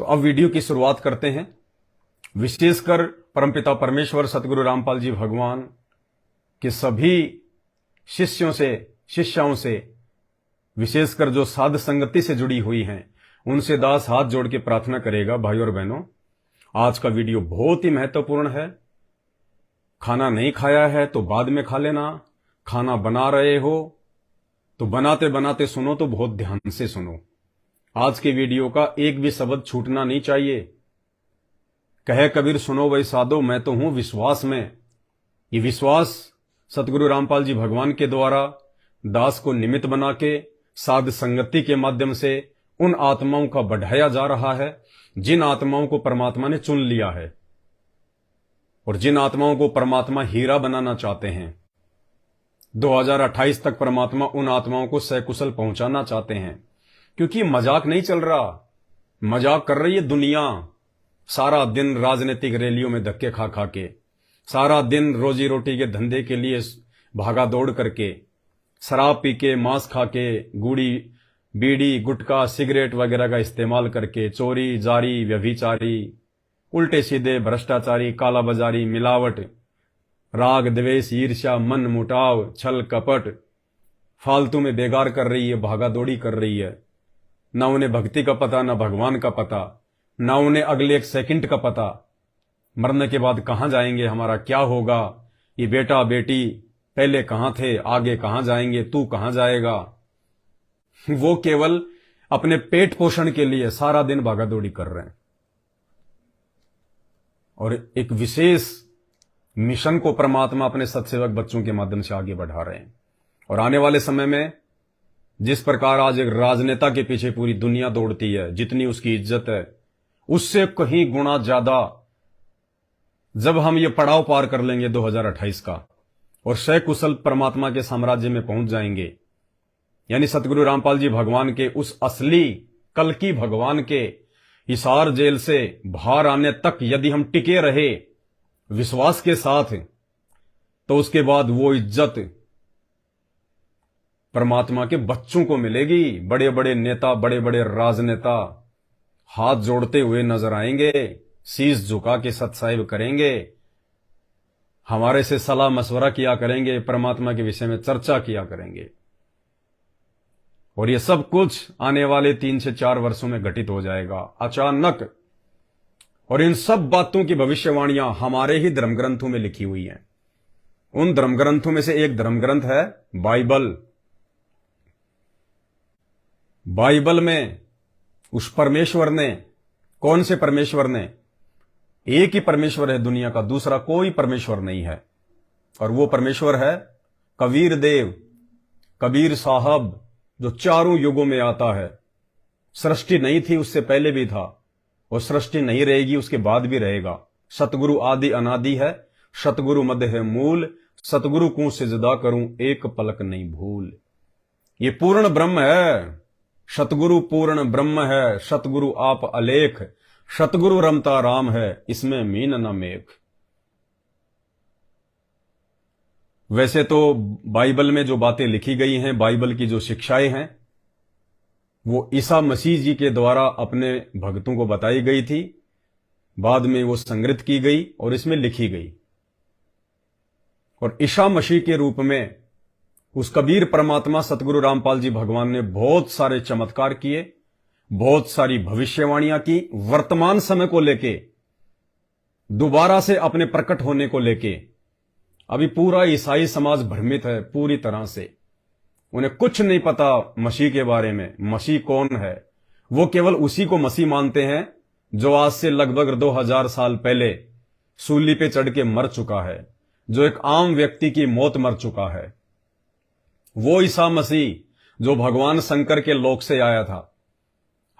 तो अब वीडियो की शुरुआत करते हैं। विशेषकर परमपिता परमेश्वर सतगुरु रामपाल जी भगवान के सभी शिष्याओं से विशेषकर जो साध संगति से जुड़ी हुई हैं, उनसे दास हाथ जोड़ के प्रार्थना करेगा। भाई और बहनों, आज का वीडियो बहुत ही महत्वपूर्ण है। खाना नहीं खाया है तो बाद में खा लेना, खाना बना रहे हो तो बनाते बनाते सुनो, तो बहुत ध्यान से सुनो। आज के वीडियो का एक भी शब्द छूटना नहीं चाहिए। कहे कबीर सुनो वही साधो, मैं तो हूं विश्वास में। ये विश्वास सतगुरु रामपाल जी भगवान के द्वारा दास को निमित्त बना के साध संगति के माध्यम से उन आत्माओं का बढ़ाया जा रहा है जिन आत्माओं को परमात्मा ने चुन लिया है और जिन आत्माओं को परमात्मा हीरा बनाना चाहते हैं। 2028 तक परमात्मा उन आत्माओं को सकुशल पहुंचाना चाहते हैं, क्योंकि मजाक नहीं चल रहा। मजाक कर रही है दुनिया। सारा दिन राजनीतिक रैलियों में धक्के खा खा के, सारा दिन रोजी रोटी के धंधे के लिए भागा दौड़ करके, शराब पी के, मांस खा के, गुड़ी बीड़ी गुटखा सिगरेट वगैरह का इस्तेमाल करके, चोरी जारी व्यभिचारी, उल्टे सीधे भ्रष्टाचारी, कालाबाजारी, मिलावट, राग द्वेष ईर्ष्या, मन मुटाव, छल कपट फालतू में बेगार कर रही है, भागा दौड़ी कर रही है। ना उन्हें भक्ति का पता, ना भगवान का पता, ना उन्हें अगले एक सेकंड का पता। मरने के बाद कहां जाएंगे, हमारा क्या होगा, ये बेटा बेटी पहले कहां थे, आगे कहां जाएंगे, तू कहां जाएगा। वो केवल अपने पेट पोषण के लिए सारा दिन भागा दौड़ी कर रहे हैं और एक विशेष मिशन को परमात्मा अपने सत्सेवक बच्चों के माध्यम से आगे बढ़ा रहे हैं। और आने वाले समय में जिस प्रकार आज एक राजनेता के पीछे पूरी दुनिया दौड़ती है, जितनी उसकी इज्जत है, उससे कहीं गुना ज्यादा जब हम ये पड़ाव पार कर लेंगे 2028 का और सकुशल परमात्मा के साम्राज्य में पहुंच जाएंगे, यानी सतगुरु रामपाल जी भगवान के उस असली कल्कि भगवान के हिसार जेल से बाहर आने तक यदि हम टिके रहे विश्वास के साथ, तो उसके बाद वो इज्जत परमात्मा के बच्चों को मिलेगी। बड़े बड़े नेता, बड़े बड़े राजनेता हाथ जोड़ते हुए नजर आएंगे, शीश झुका के सत्साहिब करेंगे, हमारे से सलाह मशवरा किया करेंगे, परमात्मा के विषय में चर्चा किया करेंगे। और ये सब कुछ आने वाले 3 से 4 वर्षों में घटित हो जाएगा अचानक। और इन सब बातों की भविष्यवाणियां हमारे ही धर्म ग्रंथों में लिखी हुई हैं। उन धर्म ग्रंथों में से एक धर्म ग्रंथ है बाइबल। बाइबल में उस परमेश्वर ने, कौन से परमेश्वर ने, एक ही परमेश्वर है दुनिया का, दूसरा कोई परमेश्वर नहीं है। और वो परमेश्वर है कबीर देव, कबीर साहब, जो चारों युगों में आता है। सृष्टि नहीं थी उससे पहले भी था और सृष्टि नहीं रहेगी उसके बाद भी रहेगा। सतगुरु आदि अनादि है, सतगुरु मध्य है मूल, सतगुरु को सिजदा करूं एक पलक नहीं भूल। ये पूर्ण ब्रह्म है, सतगुरु पूर्ण ब्रह्म है, सतगुरु आप अलेख, सतगुरु रमता राम है, इसमें मीन न मेख। वैसे तो बाइबल में जो बातें लिखी गई हैं, बाइबल की जो शिक्षाएं हैं, वो ईसा मसीह जी के द्वारा अपने भक्तों को बताई गई थी, बाद में वो संग्रहित की गई और इसमें लिखी गई। और ईसा मसीह के रूप में उस कबीर परमात्मा सतगुरु रामपाल जी भगवान ने बहुत सारे चमत्कार किए, बहुत सारी भविष्यवाणियां की, वर्तमान समय को लेके, दोबारा से अपने प्रकट होने को लेके। अभी पूरा ईसाई समाज भ्रमित है पूरी तरह से, उन्हें कुछ नहीं पता मसीह के बारे में। मसीह कौन है? वो केवल उसी को मसीह मानते हैं जो आज से लगभग 2000 साल पहले सूली पे चढ़ के मर चुका है, जो एक आम व्यक्ति की मौत मर चुका है। वो ईसा मसीह जो भगवान शंकर के लोक से आया था,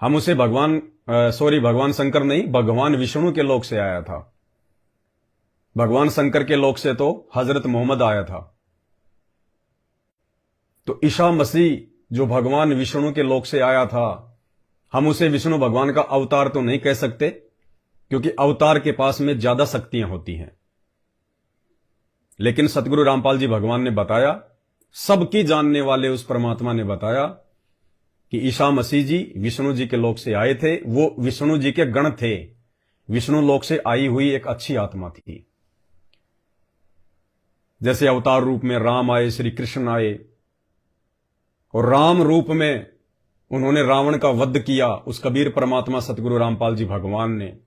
हम उसे भगवान शंकर नहीं, भगवान विष्णु के लोक से आया था। भगवान शंकर के लोक से तो हजरत मोहम्मद आया था। तो ईसा मसीह जो भगवान विष्णु के लोक से आया था, हम उसे विष्णु भगवान का अवतार तो नहीं कह सकते, क्योंकि अवतार के पास में ज्यादा शक्तियां होती हैं। लेकिन सतगुरु रामपाल जी भगवान ने बताया, सबकी जानने वाले उस परमात्मा ने बताया कि ईसा मसीह जी विष्णु जी के लोक से आए थे। वो विष्णु जी के गण थे, विष्णु लोक से आई हुई एक अच्छी आत्मा थी। जैसे अवतार रूप में राम आए, श्री कृष्ण आए, और राम रूप में उन्होंने रावण का वध किया, उस कबीर परमात्मा सतगुरु रामपाल जी भगवान ने।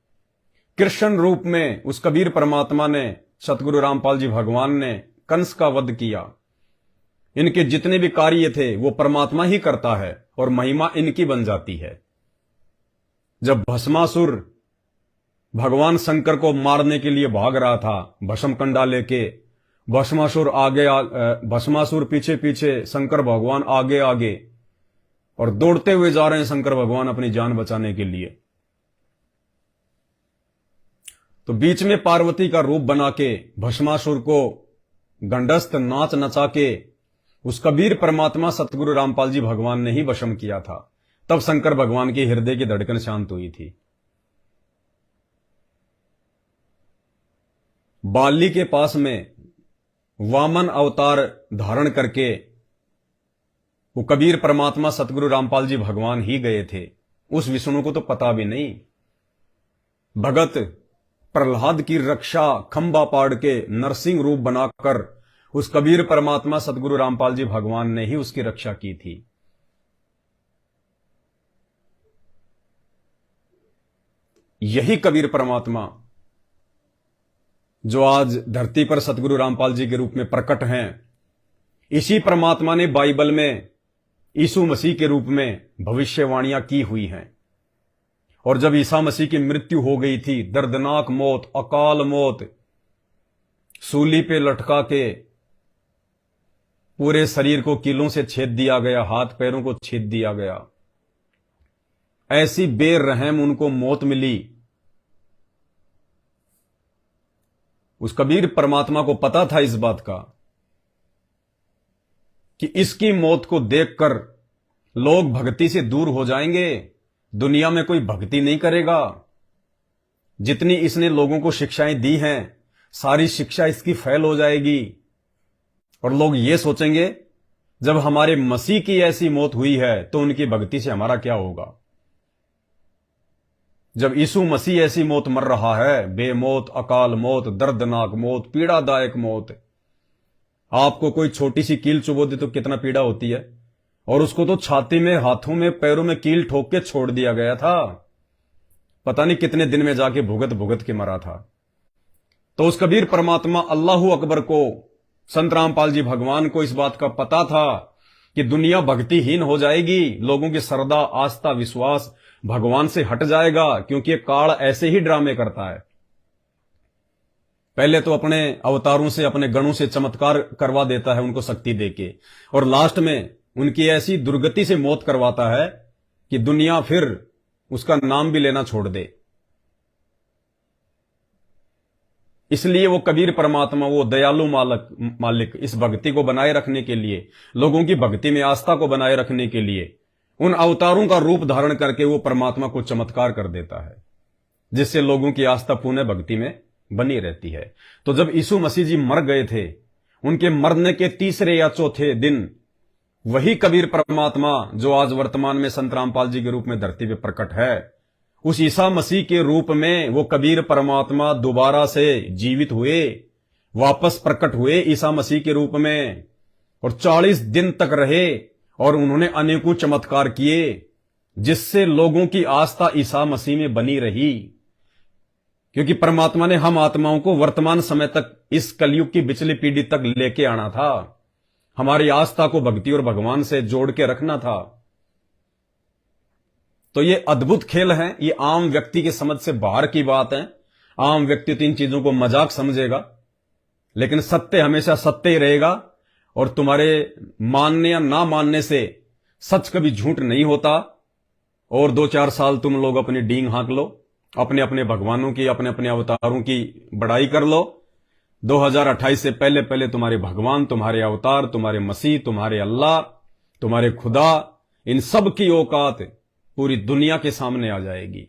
कृष्ण रूप में उस कबीर परमात्मा ने, सतगुरु रामपाल जी भगवान ने कंस का वध किया। इनके जितने भी कार्य थे वो परमात्मा ही करता है और महिमा इनकी बन जाती है। जब भस्मासुर भगवान शंकर को मारने के लिए भाग रहा था, भस्म कंडा लेके, भस्मासुर पीछे पीछे, शंकर भगवान आगे आगे, और दौड़ते हुए जा रहे हैं शंकर भगवान अपनी जान बचाने के लिए। तो बीच में पार्वती का रूप बना के भस्मासुर को गंडस्त नाच नचा के उस कबीर परमात्मा सतगुरु रामपाल जी भगवान ने ही वशम किया था। तब शंकर भगवान के हृदय की धड़कन शांत हुई थी। बाली के पास में वामन अवतार धारण करके वो कबीर परमात्मा सतगुरु रामपाल जी भगवान ही गए थे। उस विष्णु को तो पता भी नहीं। भगत प्रहलाद की रक्षा खंबा पाड़ के नरसिंह रूप बनाकर उस कबीर परमात्मा सतगुरु रामपाल जी भगवान ने ही उसकी रक्षा की थी। यही कबीर परमात्मा जो आज धरती पर सतगुरु रामपाल जी के रूप में प्रकट हैं, इसी परमात्मा ने बाइबल में यीशु मसीह के रूप में भविष्यवाणियां की हुई हैं। और जब ईसा मसीह की मृत्यु हो गई थी, दर्दनाक मौत, अकाल मौत, सूली पे लटका के पूरे शरीर को कीलों से छेद दिया गया, हाथ पैरों को छेद दिया गया, ऐसी बेरहम उनको मौत मिली। उस कबीर परमात्मा को पता था इस बात का कि इसकी मौत को देखकर लोग भक्ति से दूर हो जाएंगे, दुनिया में कोई भक्ति नहीं करेगा। जितनी इसने लोगों को शिक्षाएं दी हैं, सारी शिक्षा इसकी फेल हो जाएगी, और लोग ये सोचेंगे जब हमारे मसीह की ऐसी मौत हुई है तो उनकी भक्ति से हमारा क्या होगा। जब यीशु मसीह ऐसी मौत मर रहा है, बेमौत, अकाल मौत, दर्दनाक मौत, पीड़ादायक मौत, आपको कोई छोटी सी कील चुभो दे तो कितना पीड़ा होती है, और उसको तो छाती में, हाथों में, पैरों में कील ठोक के छोड़ दिया गया था। पता नहीं कितने दिन में जाके भुगत भुगत के मरा था। तो उस कबीर परमात्मा अल्लाहू अकबर को, संत रामपाल जी भगवान को इस बात का पता था कि दुनिया भक्तिहीन हो जाएगी, लोगों की श्रद्धा, आस्था, विश्वास भगवान से हट जाएगा, क्योंकि ये काल ऐसे ही ड्रामे करता है। पहले तो अपने अवतारों से, अपने गणों से चमत्कार करवा देता है उनको शक्ति देके, और लास्ट में उनकी ऐसी दुर्गति से मौत करवाता है कि दुनिया फिर उसका नाम भी लेना छोड़ दे। इसलिए वो कबीर परमात्मा, वो दयालु मालिक इस भक्ति को बनाए रखने के लिए, लोगों की भक्ति में आस्था को बनाए रखने के लिए उन अवतारों का रूप धारण करके वो परमात्मा को चमत्कार कर देता है, जिससे लोगों की आस्था पुण्य भक्ति में बनी रहती है। तो जब यीशु मसीह जी मर गए थे, उनके मरने के तीसरे या चौथे दिन वही कबीर परमात्मा जो आज वर्तमान में संत रामपाल जी के रूप में धरती पे प्रकट है, उस ईसा मसीह के रूप में वो कबीर परमात्मा दोबारा से जीवित हुए, वापस प्रकट हुए ईसा मसीह के रूप में, और 40 दिन तक रहे, और उन्होंने अनेकों चमत्कार किए, जिससे लोगों की आस्था ईसा मसीह में बनी रही। क्योंकि परमात्मा ने हम आत्माओं को वर्तमान समय तक, इस कलयुग की पिछली पीढ़ी तक लेके आना था, हमारी आस्था को भक्ति और भगवान से जोड़ के रखना था। तो ये अद्भुत खेल है, ये आम व्यक्ति की समझ से बाहर की बात है। आम व्यक्ति तो इन चीजों को मजाक समझेगा, लेकिन सत्य हमेशा सत्य ही रहेगा, और तुम्हारे मानने या ना मानने से सच कभी झूठ नहीं होता। और 2-4 साल तुम लोग अपनी डींग हाँक लो, अपने अपने भगवानों की, अपने अपने अवतारों की बड़ाई कर लो। 2028 से पहले पहले तुम्हारे भगवान, तुम्हारे अवतार, तुम्हारे मसीह, तुम्हारे अल्लाह, तुम्हारे खुदा, इन सब की औकात पूरी दुनिया के सामने आ जाएगी,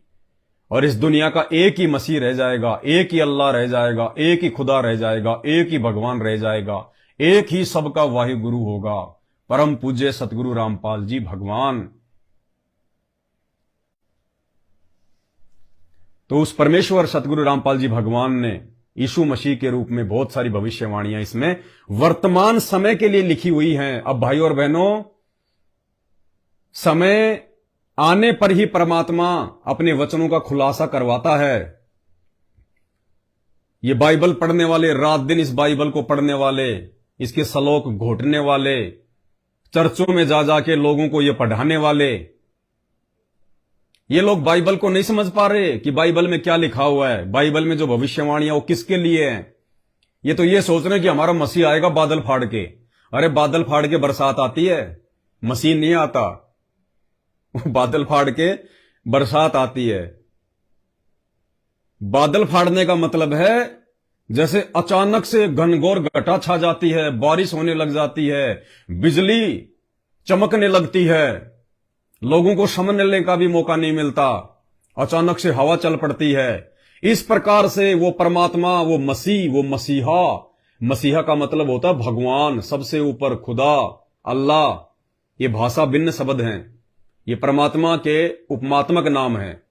और इस दुनिया का एक ही मसीह रह जाएगा, एक ही अल्लाह रह जाएगा, एक ही खुदा रह जाएगा, एक ही भगवान रह जाएगा, एक ही सबका वाहिगुरु होगा, परम पूज्य सतगुरु रामपाल जी भगवान। तो उस परमेश्वर सतगुरु रामपाल जी भगवान ने यीशु मसीह के रूप में बहुत सारी भविष्यवाणियां इसमें वर्तमान समय के लिए लिखी हुई हैं। अब भाई और बहनों, समय आने पर ही परमात्मा अपने वचनों का खुलासा करवाता है। ये बाइबल पढ़ने वाले, रात दिन इस बाइबल को पढ़ने वाले, इसके श्लोक घोटने वाले, चर्चों में जा जाके लोगों को ये पढ़ाने वाले, ये लोग बाइबल को नहीं समझ पा रहे कि बाइबल में क्या लिखा हुआ है, बाइबल में जो भविष्यवाणियां वो किसके लिए हैं। ये तो ये सोच रहे हैं कि हमारा मसीह आएगा बादल फाड़ के। अरे बादल फाड़ के बरसात आती है, मसीह नहीं आता। बादल फाड़ के बरसात आती है। बादल फाड़ने का मतलब है जैसे अचानक से घनघोर घटा छा जाती है, बारिश होने लग जाती है, बिजली चमकने लगती है, लोगों को समझने का भी मौका नहीं मिलता, अचानक से हवा चल पड़ती है। इस प्रकार से वो परमात्मा, वो मसीह, वो मसीहा, मसीहा का मतलब होता है भगवान, सबसे ऊपर खुदा, अल्लाह। ये भाषा भिन्न शब्द हैं, ये परमात्मा के उपमात्मक नाम है।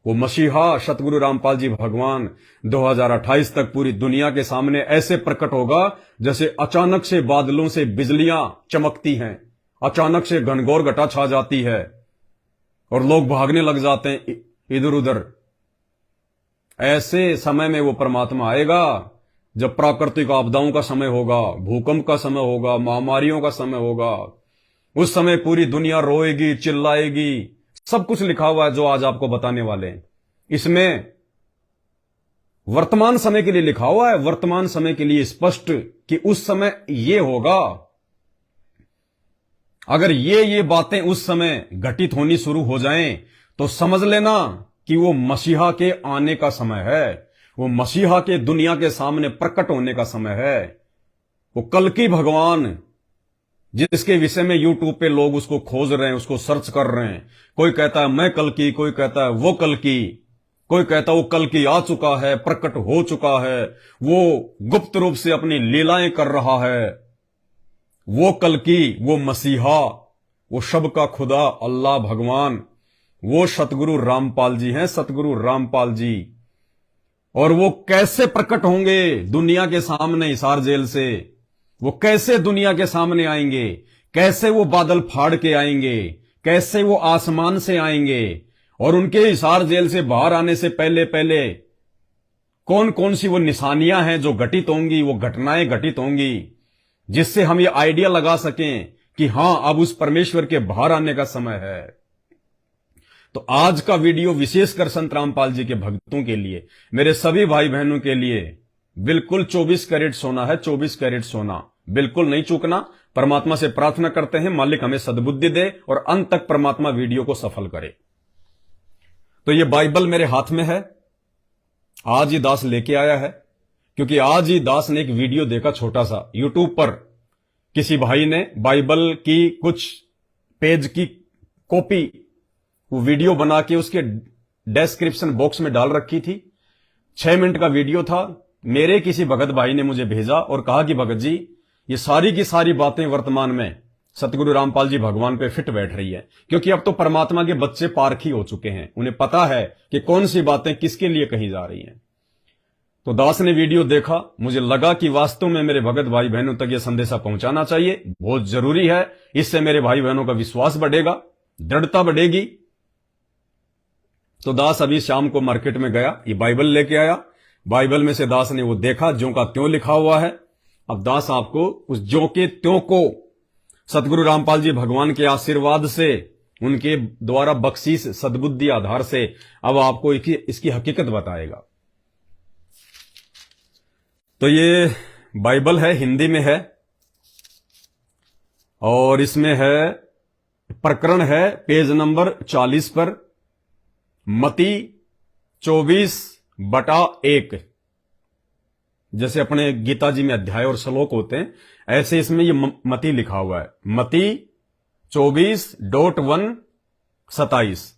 वो मसीहा सतगुरु रामपाल जी भगवान 2028 तक पूरी दुनिया के सामने ऐसे प्रकट होगा जैसे अचानक से बादलों से बिजलियां चमकती हैं, अचानक से घनघोर घटा छा जाती है और लोग भागने लग जाते हैं इधर उधर। ऐसे समय में वो परमात्मा आएगा जब प्राकृतिक आपदाओं का समय होगा, भूकंप का समय होगा, महामारियों का समय होगा। उस समय पूरी दुनिया रोएगी, चिल्लाएगी। सब कुछ लिखा हुआ है जो आज आपको बताने वाले हैं। इसमें वर्तमान समय के लिए लिखा हुआ है, वर्तमान समय के लिए स्पष्ट कि उस समय ये होगा। अगर ये बातें उस समय घटित होनी शुरू हो जाएं तो समझ लेना कि वो मसीहा के आने का समय है, वो मसीहा के दुनिया के सामने प्रकट होने का समय है। वो कल की भगवान जिसके विषय में यूट्यूब पे लोग उसको खोज रहे हैं, उसको सर्च कर रहे हैं। कोई कहता है मैं कल की, कोई कहता है वो कल की, कोई कहता है वो कल की आ चुका है, प्रकट हो चुका है, वो गुप्त रूप से अपनी लीलाएं कर रहा है। वो कल की, वो मसीहा, वो शब का खुदा अल्लाह भगवान, वो सतगुरु रामपाल जी हैं, सतगुरु रामपाल जी। और वो कैसे प्रकट होंगे दुनिया के सामने हिसार जेल से, वो कैसे दुनिया के सामने आएंगे, कैसे वो बादल फाड़ के आएंगे, कैसे वो आसमान से आएंगे, और उनके हिसार जेल से बाहर आने से पहले पहले कौन कौन सी वो निशानियां हैं जो घटित होंगी, वो घटनाएं घटित होंगी, जिससे हम ये आइडिया लगा सकें कि हां अब उस परमेश्वर के बाहर आने का समय है। तो आज का वीडियो विशेषकर संत रामपाल जी के भक्तों के लिए, मेरे सभी भाई बहनों के लिए बिल्कुल 24 कैरेट सोना है, 24 कैरेट सोना, बिल्कुल नहीं चूकना। परमात्मा से प्रार्थना करते हैं मालिक हमें सद्बुद्धि दे और अंत तक परमात्मा वीडियो को सफल करे। तो ये बाइबल मेरे हाथ में है, आज ही दास लेके आया है, क्योंकि आज ही दास ने एक वीडियो देखा छोटा सा यूट्यूब पर। किसी भाई ने बाइबल की कुछ पेज की कॉपी, वो वीडियो बना के उसके डिस्क्रिप्शन बॉक्स में डाल रखी थी। 6 मिनट का वीडियो था। मेरे किसी भगत भाई ने मुझे भेजा और कहा कि भगत जी ये सारी की सारी बातें वर्तमान में सतगुरु रामपाल जी भगवान पे फिट बैठ रही है, क्योंकि अब तो परमात्मा के बच्चे पारखी हो चुके हैं, उन्हें पता है कि कौन सी बातें किसके लिए कही जा रही हैं। तो दास ने वीडियो देखा, मुझे लगा कि वास्तव में मेरे भगत भाई बहनों तक यह संदेशा पहुंचाना चाहिए, बहुत जरूरी है। इससे मेरे भाई बहनों का विश्वास बढ़ेगा, दृढ़ता बढ़ेगी। तो दास अभी शाम को मार्केट में गया, ये बाइबल लेके आया। बाइबल में से दास ने वो देखा ज्यों का त्यों लिखा हुआ है। अब दास आपको उस ज्यों के त्यों को सतगुरु रामपाल जी भगवान के आशीर्वाद से, उनके द्वारा बख्शीश सद्बुद्धि आधार से अब आपको इसकी हकीकत बताएगा। तो ये बाइबल है, हिंदी में है और इसमें है, प्रकरण है पेज नंबर 40 पर, मती 24/1। जैसे अपने गीता जी में अध्याय और श्लोक होते हैं, ऐसे इसमें ये मती लिखा हुआ है। मती 24.1-27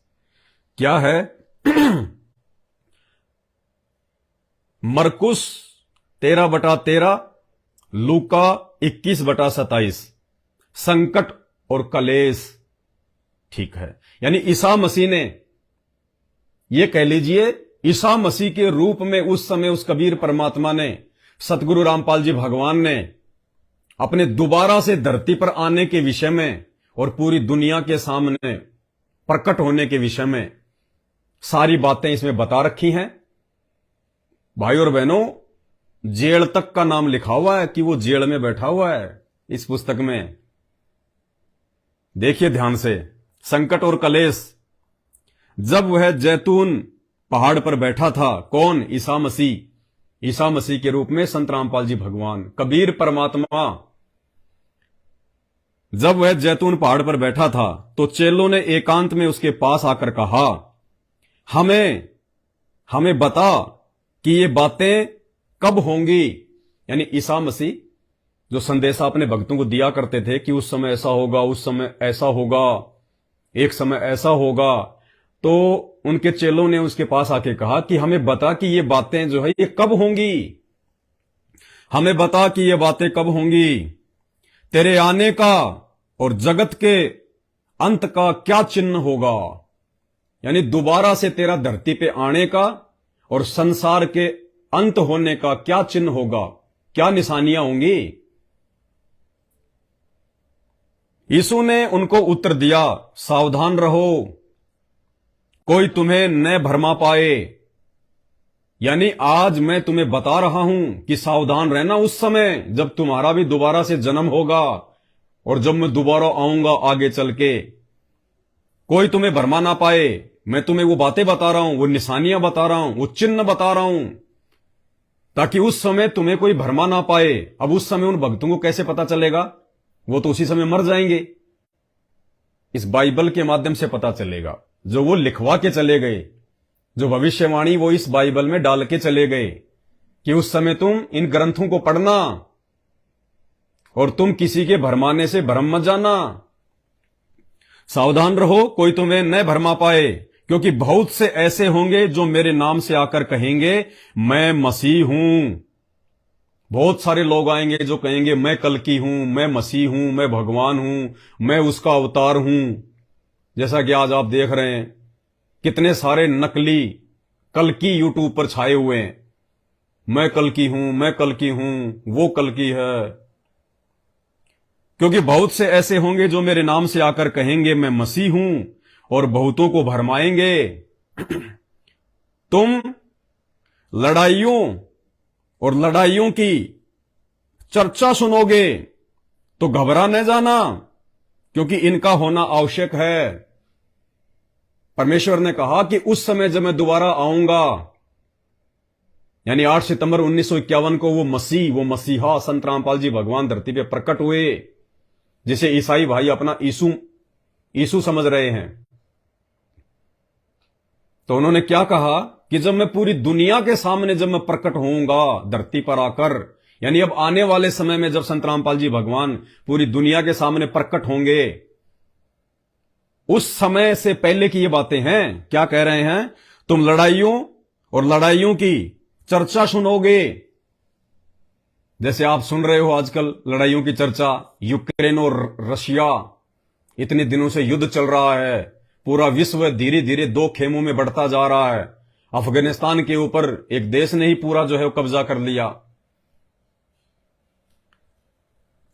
क्या है? मरकुस 13/13, लूका 21/27। संकट और कलेश, ठीक है। यानी ईसा मसीह ने, ये कह लीजिए ईसा मसीह के रूप में उस समय उस कबीर परमात्मा ने, सतगुरु रामपाल जी भगवान ने अपने दोबारा से धरती पर आने के विषय में और पूरी दुनिया के सामने प्रकट होने के विषय में सारी बातें इसमें बता रखी हैं। भाई और बहनों, जेल तक का नाम लिखा हुआ है कि वो जेल में बैठा हुआ है इस पुस्तक में। देखिए ध्यान से, संकट और कलेश। जब वह जैतून पहाड़ पर बैठा था, कौन? ईसा मसीह। ईसा मसीह के रूप में संत रामपाल जी भगवान, कबीर परमात्मा। जब वह जैतून पहाड़ पर बैठा था तो चेलों ने एकांत में उसके पास आकर कहा, हमें बता कि ये बातें कब होंगी। यानी ईसा मसीह जो संदेशा अपने भक्तों को दिया करते थे कि उस समय ऐसा होगा, उस समय ऐसा होगा, एक समय ऐसा होगा, तो उनके चेलों ने उसके पास आके कहा कि हमें बता कि ये बातें जो है ये कब होंगी, हमें बता कि ये बातें कब होंगी। तेरे आने का और जगत के अंत का क्या चिन्ह होगा। यानी दोबारा से तेरा धरती पे आने का और संसार के अंत होने का क्या चिन्ह होगा, क्या निशानियां होंगी। यीशु ने उनको उत्तर दिया, सावधान रहो, कोई तुम्हें न भरमा पाए। यानी आज मैं तुम्हें बता रहा हूं कि सावधान रहना उस समय जब तुम्हारा भी दोबारा से जन्म होगा और जब मैं दोबारा आऊंगा आगे चल के। कोई तुम्हें भरमा ना पाए। मैं तुम्हें वो बातें बता रहा हूं, वो निशानियां बता रहा हूं, वो चिन्ह बता रहा हूं, ताकि उस समय तुम्हें कोई भरमा ना पाए। अब उस समय उन भक्तों को कैसे पता चलेगा? वो तो उसी समय मर जाएंगे। इस बाइबल के माध्यम से पता चलेगा, जो वो लिखवा के चले गए, जो भविष्यवाणी वो इस बाइबल में डाल के चले गए कि उस समय तुम इन ग्रंथों को पढ़ना और तुम किसी के भरमाने से भरम मत जाना। सावधान रहो, कोई तुम्हें न भरमा पाए, क्योंकि बहुत से ऐसे होंगे जो मेरे नाम से आकर कहेंगे मैं मसीह हूं। बहुत सारे लोग आएंगे जो कहेंगे मैं कल्कि हूं, मैं मसीह हूं, मैं भगवान हूं, मैं उसका अवतार हूं। जैसा कि आज आप देख रहे हैं कितने सारे नकली कल्कि यूट्यूब पर छाए हुए हैं। मैं कल्कि हूं, मैं कल्कि हूं, वो कल्कि है। क्योंकि बहुत से ऐसे होंगे जो मेरे नाम से आकर कहेंगे मैं मसीह हूं और बहुतों को भरमाएंगे। तुम लड़ाइयों और लड़ाइयों की चर्चा सुनोगे तो घबरा न जाना, क्योंकि इनका होना आवश्यक है। परमेश्वर ने कहा कि उस समय जब मैं दोबारा आऊंगा, यानी 8 सितंबर 1951 को वो मसीहा संत रामपाल जी भगवान धरती पे प्रकट हुए, जिसे ईसाई भाई अपना यीशु समझ रहे हैं। तो उन्होंने क्या कहा कि जब मैं पूरी दुनिया के सामने जब मैं प्रकट होऊंगा धरती पर आकर, यानी अब आने वाले समय में जब संत रामपाल जी भगवान पूरी दुनिया के सामने प्रकट होंगे, उस समय से पहले की ये बातें हैं। क्या कह रहे हैं? तुम लड़ाइयों और लड़ाइयों की चर्चा सुनोगे। जैसे आप सुन रहे हो आजकल लड़ाइयों की चर्चा, यूक्रेन और रशिया, इतने दिनों से युद्ध चल रहा है। पूरा विश्व धीरे धीरे दो खेमों में बढ़ता जा रहा है। अफगानिस्तान के ऊपर एक देश ने ही पूरा जो है कब्जा कर लिया।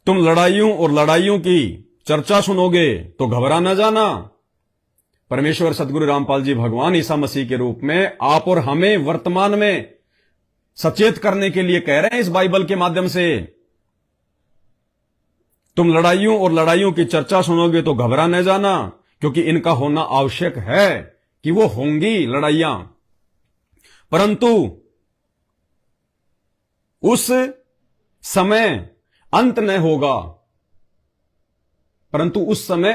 तुम लड़ाइयों और लड़ाइयों की चर्चा सुनोगे तो घबरा न जाना। परमेश्वर सतगुरु रामपाल जी भगवान ईसा मसीह के रूप में आप और हमें वर्तमान में सचेत करने के लिए कह रहे हैं इस बाइबल के माध्यम से। तुम लड़ाइयों और लड़ाइयों की चर्चा सुनोगे तो घबरा न जाना, क्योंकि इनका होना आवश्यक है कि वो होंगी लड़ाइयां, परंतु उस समय अंत न होगा। परंतु उस समय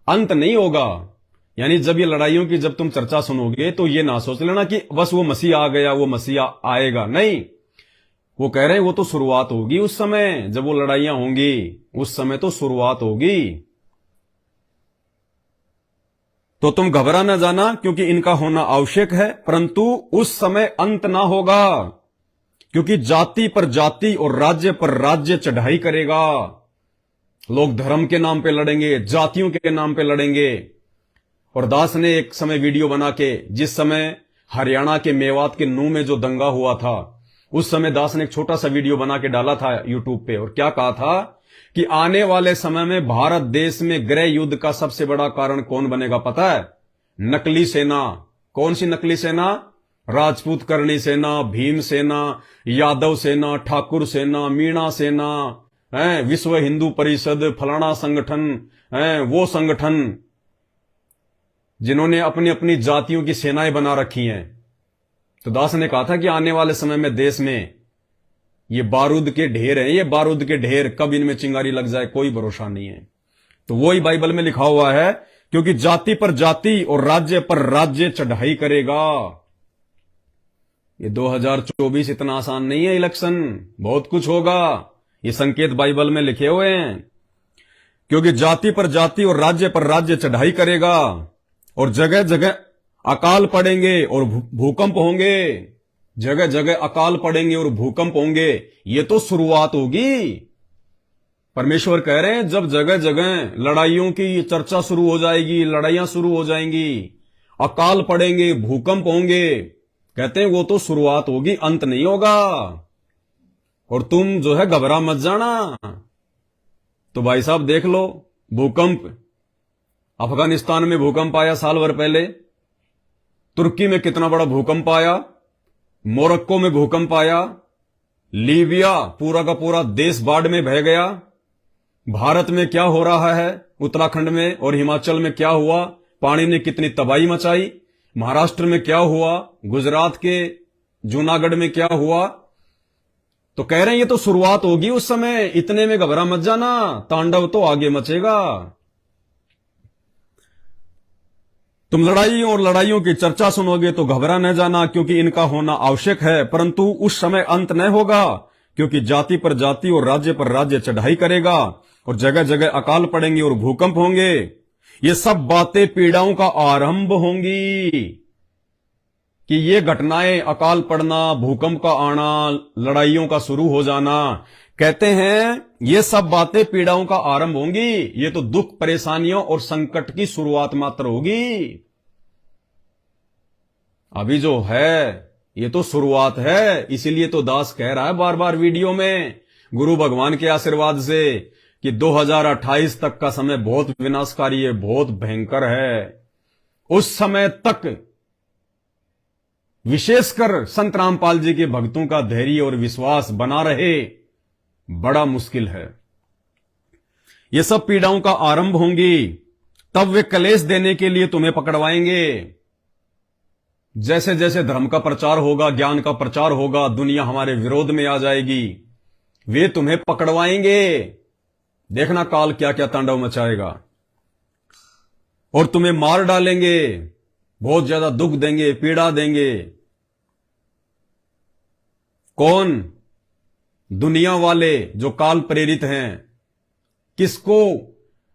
अंत नहीं होगा। यानी जब ये लड़ाइयों की जब तुम चर्चा सुनोगे तो ये ना सोच लेना कि बस वो मसीह आ गया, वो मसीह आएगा। नहीं, वो कह रहे हैं वो तो शुरुआत होगी उस समय जब वो लड़ाइयां होंगी, उस समय तो शुरुआत होगी। तो तुम घबरा न जाना, क्योंकि इनका होना आवश्यक है, परंतु उस समय अंत ना होगा, क्योंकि जाति पर जाति और राज्य पर राज्य चढ़ाई करेगा। लोग धर्म के नाम पे लड़ेंगे, जातियों के नाम पे लड़ेंगे। और दास ने एक समय वीडियो बना के, जिस समय हरियाणा के मेवात के नूह में जो दंगा हुआ था, उस समय दास ने एक छोटा सा वीडियो बना के डाला था यूट्यूब पे, और क्या कहा था कि आने वाले समय में भारत देश में गृह युद्ध का सबसे बड़ा कारण कौन बनेगा पता है? नकली सेना। कौन सी नकली सेना? राजपूत करणी सेना, भीम सेना, यादव सेना, ठाकुर सेना, मीणा सेना, विश्व हिंदू परिषद, फलाना संगठन, वो संगठन जिन्होंने अपनी अपनी जातियों की सेनाएं बना रखी हैं। तो दास ने कहा था कि आने वाले समय में देश में ये बारूद के ढेर हैं, ये बारूद के ढेर, कब इनमें चिंगारी लग जाए कोई भरोसा नहीं है। तो वही बाइबल में लिखा हुआ है, क्योंकि जाति पर जाति और राज्य पर राज्य चढ़ाई करेगा। ये 2024 इतना आसान नहीं है इलेक्शन, बहुत कुछ होगा। ये संकेत बाइबल में लिखे हुए हैं, क्योंकि जाति पर जाति और राज्य पर राज्य चढ़ाई करेगा, और जगह जगह अकाल पड़ेंगे और भूकंप होंगे। जगह जगह अकाल पड़ेंगे और भूकंप होंगे। ये तो शुरुआत होगी। परमेश्वर कह रहे हैं जब जगह जगह लड़ाइयों की चर्चा शुरू हो जाएगी, लड़ाइयां शुरू हो जाएंगी, अकाल पड़ेंगे, भूकंप होंगे, कहते हैं वो तो शुरुआत होगी, अंत नहीं होगा। और तुम जो है घबरा मत जाना। तो भाई साहब देख लो, भूकंप अफगानिस्तान में भूकंप आया साल भर पहले, तुर्की में कितना बड़ा भूकंप आया, मोरक्को में भूकंप आया, लीबिया पूरा का पूरा देश बाढ़ में बह गया। भारत में क्या हो रहा है, उत्तराखंड में और हिमाचल में क्या हुआ, पानी ने कितनी तबाही मचाई। महाराष्ट्र में क्या हुआ, गुजरात के जूनागढ़ में क्या हुआ। तो कह रहे हैं ये तो शुरुआत होगी उस समय, इतने में घबरा मत जाना, तांडव तो आगे मचेगा। तुम लड़ाइयों और लड़ाइयों की चर्चा सुनोगे तो घबरा न जाना, क्योंकि इनका होना आवश्यक है, परंतु उस समय अंत न होगा, क्योंकि जाति पर जाति और राज्य पर राज्य चढ़ाई करेगा, और जगह जगह अकाल पड़ेंगे और भूकंप होंगे। ये सब बातें पीड़ाओं का आरंभ होंगी, कि ये घटनाएं, अकाल पड़ना, भूकंप का आना, लड़ाइयों का शुरू हो जाना, कहते हैं ये सब बातें पीड़ाओं का आरंभ होंगी। ये तो दुख, परेशानियों और संकट की शुरुआत मात्र होगी। अभी जो है ये तो शुरुआत है। इसीलिए तो दास कह रहा है बार बार वीडियो में, गुरु भगवान के आशीर्वाद से, कि 2028 तक का समय बहुत विनाशकारी है, बहुत भयंकर है। उस समय तक विशेषकर संत रामपाल जी के भक्तों का धैर्य और विश्वास बना रहे, बड़ा मुश्किल है। ये सब पीड़ाओं का आरंभ होंगी, तब वे कलेश देने के लिए तुम्हें पकड़वाएंगे। जैसे जैसे धर्म का प्रचार होगा, ज्ञान का प्रचार होगा, दुनिया हमारे विरोध में आ जाएगी, वे तुम्हें पकड़वाएंगे। देखना काल क्या क्या तांडव मचाएगा, और तुम्हें मार डालेंगे, बहुत ज्यादा दुख देंगे, पीड़ा देंगे। कौन? दुनिया वाले जो काल प्रेरित हैं। किसको?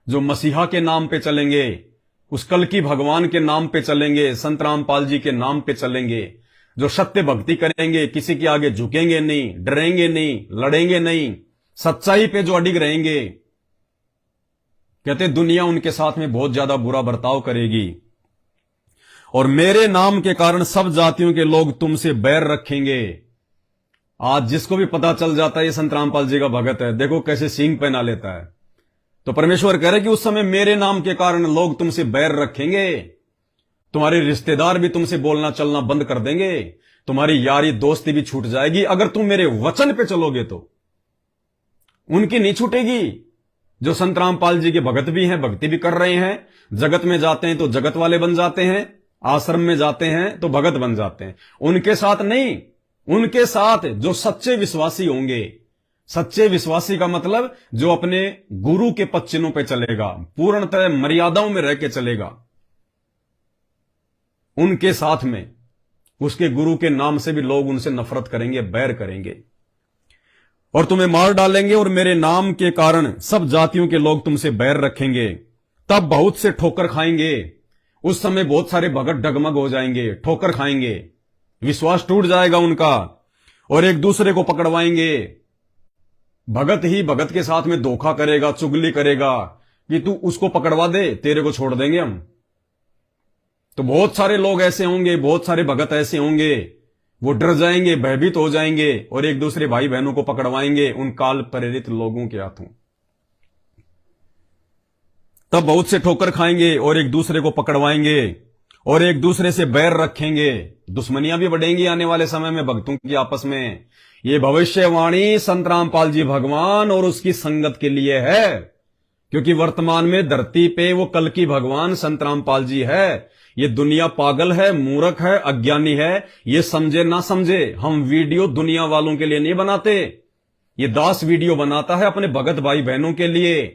जो मसीहा के नाम पे चलेंगे, उस कल की भगवान के नाम पे चलेंगे, संत रामपाल जी के नाम पे चलेंगे, जो सत्य भक्ति करेंगे, किसी के आगे झुकेंगे नहीं, डरेंगे नहीं, लड़ेंगे नहीं, सच्चाई पे जो अडिग रहेंगे। कहते दुनिया उनके साथ में बहुत ज्यादा बुरा बर्ताव करेगी, और मेरे नाम के कारण सब जातियों के लोग तुमसे बैर रखेंगे। आज जिसको भी पता चल जाता है ये संत रामपाल जी का भगत है, देखो कैसे सींग पहना लेता है। तो परमेश्वर कह रहे कि उस समय मेरे नाम के कारण लोग तुमसे बैर रखेंगे, तुम्हारे रिश्तेदार भी तुमसे बोलना चलना बंद कर देंगे, तुम्हारी यारी दोस्ती भी छूट जाएगी। अगर तुम मेरे वचन पे चलोगे तो उनकी नहीं छूटेगी। जो संत रामपाल जी के भगत भी हैं, भक्ति भी कर रहे हैं, जगत में जाते हैं तो जगत वाले बन जाते हैं, आश्रम में जाते हैं तो भगत बन जाते हैं। उनके साथ नहीं, उनके साथ जो सच्चे विश्वासी होंगे। सच्चे विश्वासी का मतलब जो अपने गुरु के पद चिन्हों पे चलेगा, पूर्णतः मर्यादाओं में रह के चलेगा, उनके साथ में उसके गुरु के नाम से भी लोग उनसे नफरत करेंगे, बैर करेंगे, और तुम्हें मार डालेंगे, और मेरे नाम के कारण सब जातियों के लोग तुमसे बैर रखेंगे। तब बहुत से ठोकर खाएंगे। उस समय बहुत सारे भगत डगमग हो जाएंगे, ठोकर खाएंगे, विश्वास टूट जाएगा उनका, और एक दूसरे को पकड़वाएंगे। भगत ही भगत के साथ में धोखा करेगा, चुगली करेगा कि तू उसको पकड़वा दे, तेरे को छोड़ देंगे हम। तो बहुत सारे लोग ऐसे होंगे, बहुत सारे भगत ऐसे होंगे, वो डर जाएंगे, भयभीत हो जाएंगे और एक दूसरे भाई बहनों को पकड़वाएंगे उन काल प्रेरित लोगों के हाथों। तब बहुत से ठोकर खाएंगे और एक दूसरे को पकड़वाएंगे और एक दूसरे से बैर रखेंगे। दुश्मनियां भी बढ़ेंगी आने वाले समय में भक्तों की आपस में। ये भविष्यवाणी संत रामपाल जी भगवान और उसकी संगत के लिए है, क्योंकि वर्तमान में धरती पे वो कल की भगवान संत रामपाल जी है। ये दुनिया पागल है, मूर्ख है, अज्ञानी है, ये समझे ना समझे। हम वीडियो दुनिया वालों के लिए नहीं बनाते, ये दास वीडियो बनाता है अपने भगत भाई बहनों के लिए,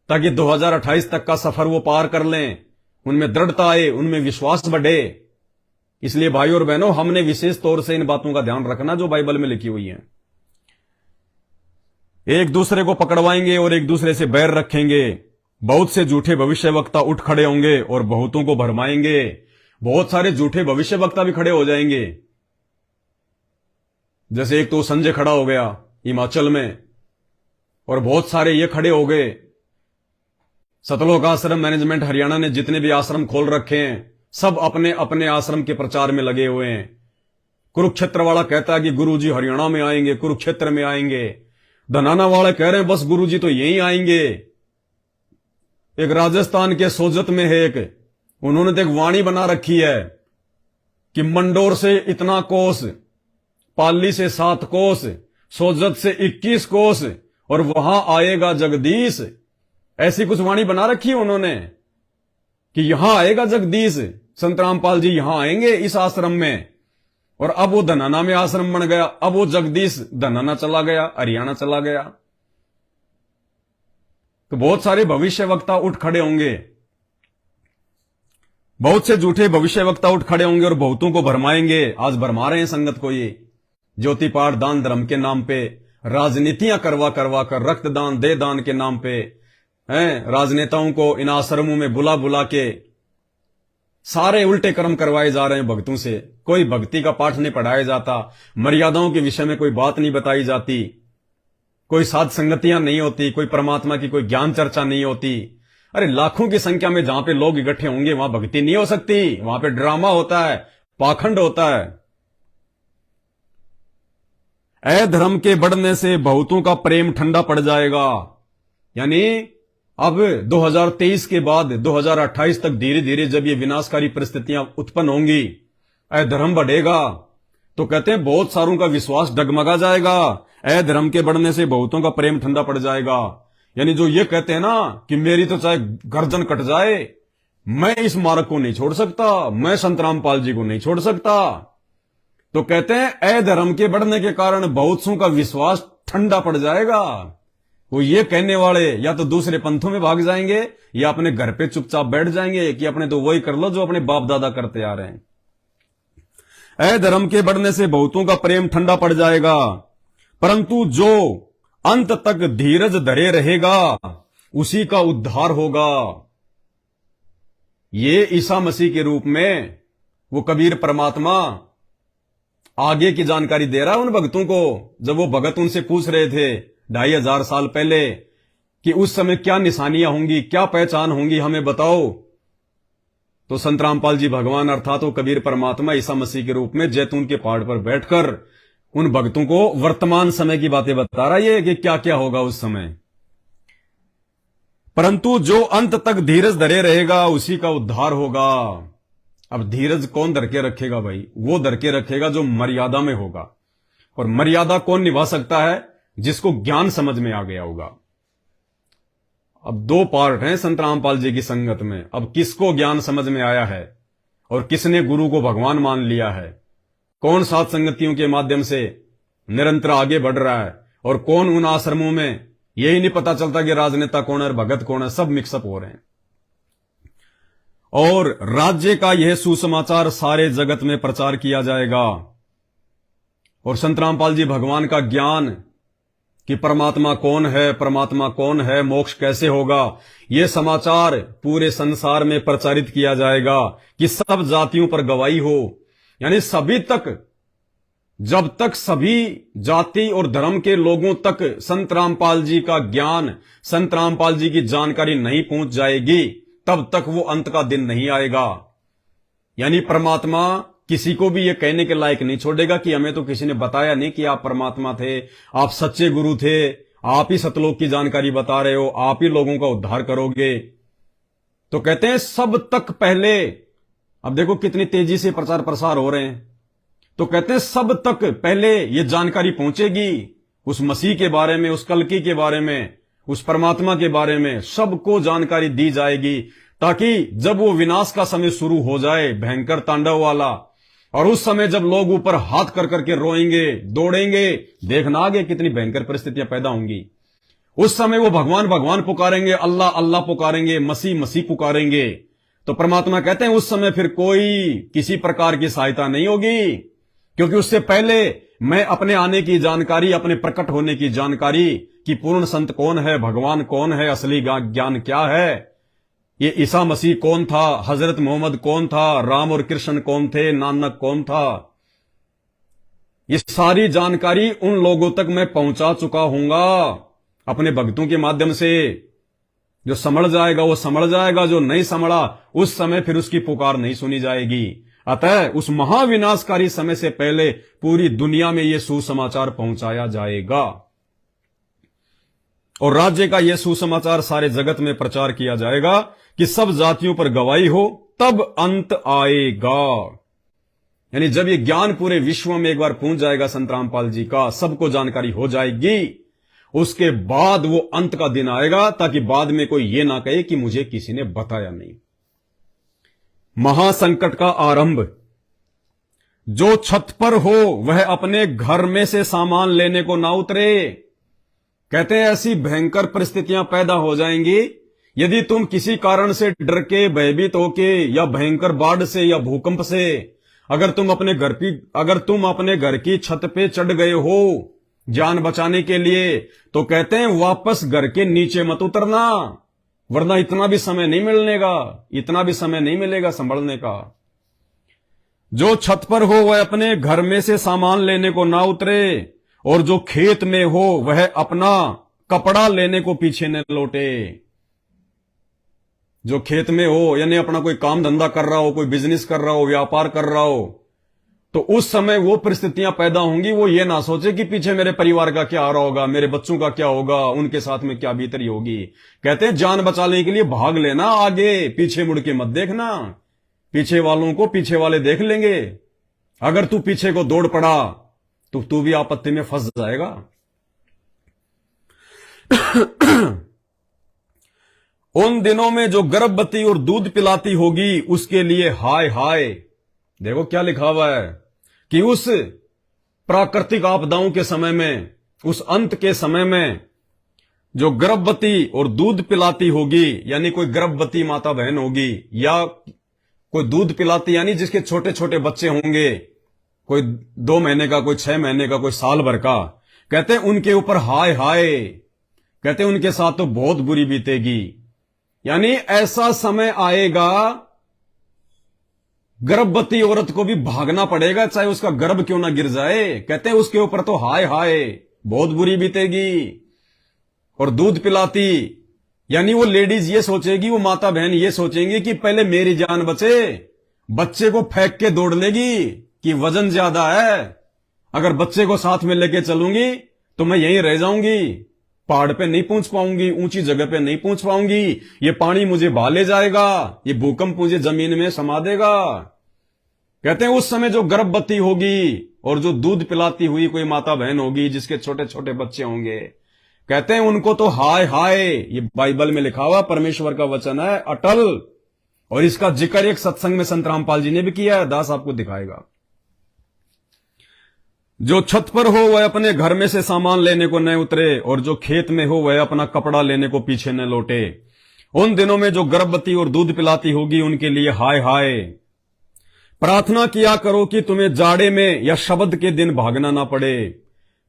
ताकि 2028 तक का सफर वो पार कर लें, उनमें दृढ़ता आए, उनमें विश्वास बढ़े। इसलिए भाई और बहनों, हमने विशेष तौर से इन बातों का ध्यान रखना जो बाइबल में लिखी हुई है। एक दूसरे को पकड़वाएंगे और एक दूसरे से बैर रखेंगे। बहुत से झूठे भविष्यवक्ता उठ खड़े होंगे और बहुतों को भरमाएंगे। बहुत सारे झूठे भविष्यवक्ता भी खड़े हो जाएंगे। जैसे एक तो संजय खड़ा हो गया हिमाचल में, और बहुत सारे ये खड़े हो गए। सतलोक आश्रम मैनेजमेंट हरियाणा ने जितने भी आश्रम खोल रखे हैं, सब अपने अपने आश्रम के प्रचार में लगे हुए हैं। कुरुक्षेत्र वाला कहता है कि गुरुजी हरियाणा में आएंगे, कुरुक्षेत्र में आएंगे। धनाना वाले कह रहे हैं बस गुरुजी तो यहीं आएंगे। एक राजस्थान के सोजत में है एक, उन्होंने तो एक वाणी बना रखी है कि मंडोर से इतना कोस, पाली से 7 कोस, सोजत से 21 कोस, और वहां आएगा जगदीश। ऐसी कुछ वाणी बना रखी है उन्होंने कि यहां आएगा जगदीश, संत रामपाल जी यहां आएंगे इस आश्रम में। और अब वो धनाना में आश्रम बन गया, अब वो जगदीश धनाना चला गया, हरियाणा चला गया। तो बहुत सारे भविष्यवक्ता उठ खड़े होंगे, बहुत से झूठे भविष्यवक्ता उठ खड़े होंगे और बहुतों को भरमाएंगे। आज भरमा रहे हैं संगत को ये ज्योति पाठ दान धर्म के नाम पे, राजनीतियां करवा करवा कर, रक्तदान दे दान के नाम पे हैं, राजनेताओं को इन आश्रमों में बुला बुला के सारे उल्टे कर्म करवाए जा रहे हैं भक्तों से। कोई भक्ति का पाठ नहीं पढ़ाया जाता, मर्यादाओं के विषय में कोई बात नहीं बताई जाती, कोई साध संगतियां नहीं होती, कोई परमात्मा की कोई ज्ञान चर्चा नहीं होती। अरे लाखों की संख्या में जहां पे लोग इकट्ठे होंगे वहां भक्ति नहीं हो सकती, वहां पे ड्रामा होता है, पाखंड होता है। अधर्म के बढ़ने से बहुतों का प्रेम ठंडा पड़ जाएगा। यानी अब 2023 के बाद 2028 तक धीरे धीरे जब ये विनाशकारी परिस्थितियां उत्पन्न होंगी, अधर्म बढ़ेगा, तो कहते हैं बहुत सारों का विश्वास डगमगा जाएगा। अधर्म के बढ़ने से बहुतों का प्रेम ठंडा पड़ जाएगा। यानी जो ये कहते हैं ना कि मेरी तो चाहे गर्दन कट जाए, मैं इस मार्ग को नहीं छोड़ सकता, मैं संत रामपाल जी को नहीं छोड़ सकता, तो कहते हैं अधर्म के बढ़ने के कारण बहुत सौ का विश्वास ठंडा पड़ जाएगा। वो ये कहने वाले या तो दूसरे पंथों में भाग जाएंगे या अपने घर पे चुपचाप बैठ जाएंगे कि अपने तो वही कर लो जो अपने बाप दादा करते आ रहे हैं। अधर्म के बढ़ने से बहुतों का प्रेम ठंडा पड़ जाएगा, परंतु जो अंत तक धीरज धरे रहेगा उसी का उद्धार होगा। ये ईसा मसीह के रूप में वो कबीर परमात्मा आगे की जानकारी दे रहा है उन भक्तों को। जब वो भगत उनसे पूछ रहे थे 2500 साल पहले कि उस समय क्या निशानियां होंगी, क्या पहचान होंगी, हमें बताओ, तो संत रामपाल जी भगवान अर्थात वो कबीर परमात्मा ईसा मसीह के रूप में जैतून के पहाड़ पर बैठकर उन भक्तों को वर्तमान समय की बातें बता रहा है कि क्या क्या होगा उस समय। परंतु जो अंत तक धीरज धरे रहेगा उसी का उद्धार होगा। अब धीरज कौन धर के रखेगा भाई? वो धर के रखेगा जो मर्यादा में होगा। और मर्यादा कौन निभा सकता है? जिसको ज्ञान समझ में आ गया होगा। अब 2 पार्ट हैं संत रामपाल जी की संगत में। अब किसको ज्ञान समझ में आया है और किसने गुरु को भगवान मान लिया है, कौन सात संगतियों के माध्यम से निरंतर आगे बढ़ रहा है और कौन उन आश्रमों में यही नहीं पता चलता कि राजनेता कौन है, भगत कौन है, सब मिक्सअप हो रहे हैं। और राज्य का यह सुसमाचार सारे जगत में प्रचार किया जाएगा। और संत रामपाल जी भगवान का ज्ञान कि परमात्मा कौन है, परमात्मा कौन है, मोक्ष कैसे होगा, यह समाचार पूरे संसार में प्रचारित किया जाएगा कि सब जातियों पर गवाही हो। यानी सभी तक, जब तक सभी जाति और धर्म के लोगों तक संत रामपाल जी का ज्ञान, संत रामपाल जी की जानकारी नहीं पहुंच जाएगी, तब तक वो अंत का दिन नहीं आएगा। यानी परमात्मा किसी को भी ये कहने के लायक नहीं छोड़ेगा कि हमें तो किसी ने बताया नहीं कि आप परमात्मा थे, आप सच्चे गुरु थे, आप ही सतलोक की जानकारी बता रहे हो, आप ही लोगों का उद्धार करोगे। तो कहते हैं सब तक पहले, अब देखो कितनी तेजी से प्रचार प्रसार हो रहे हैं, तो कहते हैं सब तक पहले ये जानकारी पहुंचेगी उस मसीह के बारे में, उस कल्कि के बारे में, उस परमात्मा के बारे में सबको जानकारी दी जाएगी, ताकि जब वो विनाश का समय शुरू हो जाए, भयंकर तांडव वाला, और उस समय जब लोग ऊपर हाथ कर करके रोएंगे, दौड़ेंगे, देखना आगे कितनी भयंकर परिस्थितियां पैदा होंगी। उस समय वो भगवान भगवान पुकारेंगे, अल्लाह अल्लाह पुकारेंगे, मसीह मसीह पुकारेंगे। तो परमात्मा कहते हैं उस समय फिर कोई किसी प्रकार की सहायता नहीं होगी, क्योंकि उससे पहले मैं अपने आने की जानकारी, अपने प्रकट होने की जानकारी कि पूर्ण संत कौन है, भगवान कौन है, असली ज्ञान क्या है, ये ईसा मसीह कौन था, हजरत मोहम्मद कौन था, राम और कृष्ण कौन थे, नानक कौन था, ये सारी जानकारी उन लोगों तक मैं पहुंचा चुका हूंगा अपने भक्तों के माध्यम से। जो समझ जाएगा वो समझ जाएगा, जो नहीं समझा उस समय फिर उसकी पुकार नहीं सुनी जाएगी। अतः उस महाविनाशकारी समय से पहले पूरी दुनिया में यह सुसमाचार पहुंचाया जाएगा और राज्य का यह सुसमाचार सारे जगत में प्रचार किया जाएगा कि सब जातियों पर गवाही हो, तब अंत आएगा। यानी जब ये ज्ञान पूरे विश्व में एक बार पहुंच जाएगा संत रामपाल जी का, सबको जानकारी हो जाएगी, उसके बाद वो अंत का दिन आएगा, ताकि बाद में कोई ये ना कहे कि मुझे किसी ने बताया नहीं। महासंकट का आरंभ। जो छत पर हो वह अपने घर में से सामान लेने को ना उतरे। कहते हैं ऐसी भयंकर परिस्थितियां पैदा हो जाएंगी, यदि तुम किसी कारण से डर के, भयभीत होके, या भयंकर बाढ़ से या भूकंप से अगर तुम अपने घर की छत पे चढ़ गए हो जान बचाने के लिए, तो कहते हैं वापस घर के नीचे मत उतरना, वरना इतना भी समय नहीं मिलेगा संभलने का। जो छत पर हो वह अपने घर में से सामान लेने को ना उतरे, और जो खेत में हो वह अपना कपड़ा लेने को पीछे न लौटे। जो खेत में हो यानी अपना कोई काम धंधा कर रहा हो, कोई बिजनेस कर रहा हो, व्यापार कर रहा हो, तो उस समय वो परिस्थितियां पैदा होंगी, वो ये ना सोचे कि पीछे मेरे परिवार का क्या आ रहा होगा, मेरे बच्चों का क्या होगा, उनके साथ में क्या बीतरी होगी। कहते हैं जान बचाने के लिए भाग लेना आगे, पीछे मुड़ के मत देखना। पीछे वालों को पीछे वाले देख लेंगे। अगर तू पीछे को दौड़ पड़ा तो तू भी आपत्ति में फंस जाएगा। उन दिनों में जो गर्भवती और दूध पिलाती होगी उसके लिए हाय हाय। देखो क्या लिखा हुआ है कि उस प्राकृतिक आपदाओं के समय में, उस अंत के समय में जो गर्भवती और दूध पिलाती होगी, यानी कोई गर्भवती माता बहन होगी, या कोई दूध पिलाती यानी जिसके छोटे छोटे बच्चे होंगे, कोई 2 महीने का, कोई 6 महीने का, कोई साल भर का, कहते हैं उनके ऊपर हाय हाय। कहते हैं उनके साथ तो बहुत बुरी बीतेगी। यानी ऐसा समय आएगा गर्भवती औरत को भी भागना पड़ेगा, चाहे उसका गर्भ क्यों ना गिर जाए। कहते हैं उसके ऊपर तो हाय हाय बहुत बुरी बीतेगी। और दूध पिलाती यानी वो लेडीज ये सोचेगी, वो माता बहन ये सोचेंगी कि पहले मेरी जान बचे, बच्चे को फेंक के दौड़ लेगी कि वजन ज्यादा है, अगर बच्चे को साथ में लेके चलूंगी तो मैं यहीं रह जाऊंगी, पहाड़ पे नहीं पहुंच पाऊंगी, ऊंची जगह पे नहीं पहुंच पाऊंगी, ये पानी मुझे बहा ले जाएगा, ये भूकंप मुझे जमीन में समा देगा। कहते हैं उस समय जो गर्भवती होगी और जो दूध पिलाती हुई कोई माता बहन होगी जिसके छोटे छोटे बच्चे होंगे, कहते हैं उनको तो हाय हाय। ये बाइबल में लिखा हुआ परमेश्वर का वचन है अटल, और इसका जिक्र एक सत्संग में संत रामपाल जी ने भी किया है, दास आपको दिखाएगा। जो छत पर हो वह अपने घर में से सामान लेने को न उतरे, और जो खेत में हो वह अपना कपड़ा लेने को पीछे न लौटे। उन दिनों में जो गर्भवती और दूध पिलाती होगी उनके लिए हाय हाय। प्रार्थना किया करो कि तुम्हें जाड़े में या शबद के दिन भागना ना पड़े।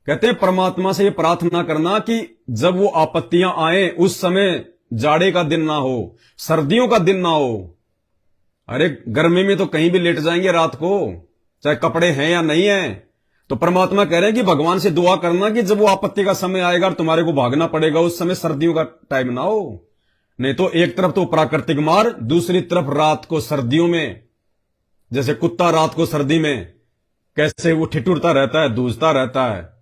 कहते हैं परमात्मा से ये प्रार्थना करना कि जब वो आपत्तियां आए उस समय जाड़े का दिन ना हो, सर्दियों का दिन ना हो। अरे गर्मी में तो कहीं भी लेट जाएंगे रात को, चाहे कपड़े हैं या नहीं है। तो परमात्मा कह रहे हैं कि भगवान से दुआ करना कि जब वो आपत्ति का समय आएगा और तुम्हारे को भागना पड़ेगा उस समय सर्दियों का टाइम ना हो। नहीं तो एक तरफ तो प्राकृतिक मार, दूसरी तरफ रात को सर्दियों में जैसे कुत्ता रात को सर्दी में कैसे वो ठिठुरता रहता है, दूझता रहता है,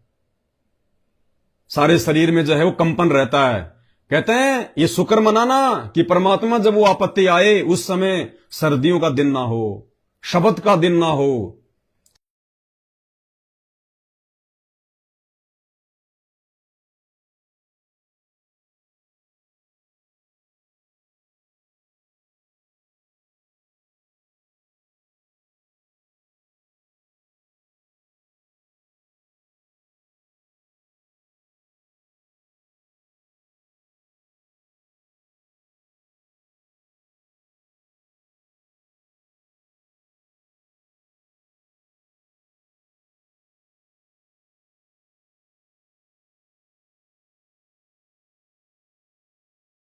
सारे शरीर में जो है वो कंपन रहता है। कहते हैं ये शुक्र मनाना कि परमात्मा जब वो आपत्ति आए उस समय सर्दियों का दिन ना हो, शबत का दिन ना हो,